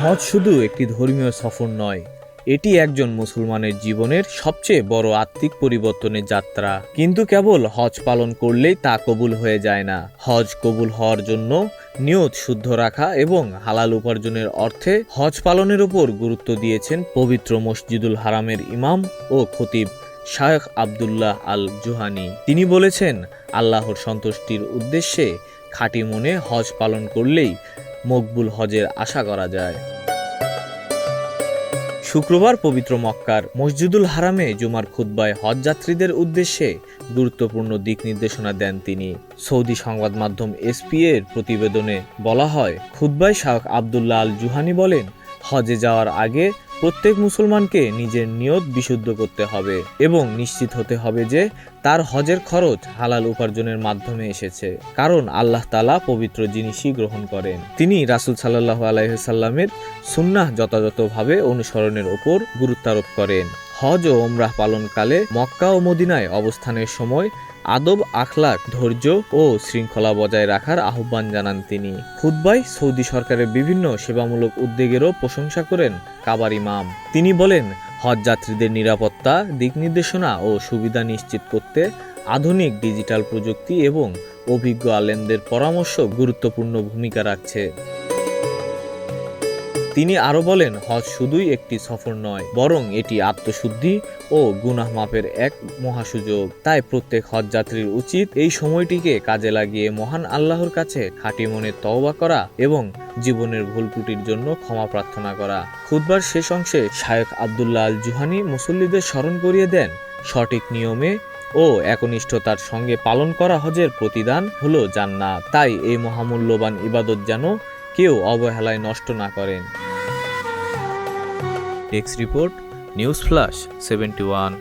হজ শুধু একটি ধর্মীয় সফর নয়, এটি একজন মুসলমানের জীবনের সবচেয়ে বড় আত্মিক পরিবর্তনের যাত্রা। কিন্তু কেবল হজ পালন করলেই তা কবুল হয়ে যায় না। হজ কবুল হওয়ার জন্য নিয়ত শুদ্ধ রাখা এবং হালাল উপার্জনের অর্থে হজ পালনের উপর গুরুত্ব দিয়েছেন পবিত্র মসজিদুল হারামের ইমাম ও খতিব শায়খ আব্দুল্লাহ আল জুহানি। তিনি বলেছেন, আল্লাহর সন্তুষ্টির উদ্দেশ্যে খাঁটি মনে হজ পালন করলেই মকবুল হজের আশা করা যায়। শুক্রবার পবিত্র মক্কার মসজিদুল হারামে জুমার খুতবায় হজ যাত্রীদের উদ্দেশ্যে গুরুত্বপূর্ণ দিক নির্দেশনা দেন তিনি। সৌদি সংবাদ মাধ্যম এসপি এর প্রতিবেদনে বলা হয়, খুতবায় শায়খ আব্দুল্লাহ আল জুহানি বলেন, হজে যাওয়ার আগে প্রত্যেক মুসলমানকে নিজের নিয়ত বিশুদ্ধ করতে হবে এবং নিশ্চিত হতে হবে যে তার হজের খরচ হালাল উপার্জনের মাধ্যমে এসেছে, কারণ আল্লাহ তাআলা পবিত্র জিনিসই গ্রহণ করেন। তিনি রাসূল সাল্লাল্লাহু আলাইহি সাল্লামের সুন্নাহ যথাযথভাবে অনুসরণের উপর গুরুত্বারোপ করেন। হজ ও ওমরাহ পালনকালে মক্কা ও মদিনায় অবস্থানের সময় আদব, আখলাক, ধৈর্য ও শৃঙ্খলা বজায় রাখার আহ্বান জানান তিনি। খুতবায় সৌদি সরকারের বিভিন্ন সেবামূলক উদ্যোগেরও প্রশংসা করেন কাবার ইমাম। তিনি বলেন, হজ যাত্রীদের নিরাপত্তা, দিক নির্দেশনা ও সুবিধা নিশ্চিত করতে আধুনিক ডিজিটাল প্রযুক্তি এবং অভিজ্ঞ আলেমদের পরামর্শ গুরুত্বপূর্ণ ভূমিকা রাখছে। তিনি আরও বলেন, হজ শুধুই একটি সফর নয়, বরং এটি আত্মশুদ্ধি ও গুনাহ মাপের এক মহাসুযোগ। তাই প্রত্যেক হজ যাত্রীর উচিত এই সময়টিকে কাজে লাগিয়ে মহান আল্লাহর কাছে খাঁটি মনে তওবা করা এবং জীবনের ভুল ত্রুটির জন্য ক্ষমা প্রার্থনা করা। খুতবার শেষ অংশে শায়খ আব্দুল্লাহ আল জুহানি মুসল্লিদের স্মরণ করিয়ে দেন, সঠিক নিয়মে ও একনিষ্ঠতার সঙ্গে পালন করা হজের প্রতিদান হলো জান্নাত। তাই এই মহামূল্যবান ইবাদত যেন কেউ অবহেলায় নষ্ট না করেন। Desk report, news flash 71।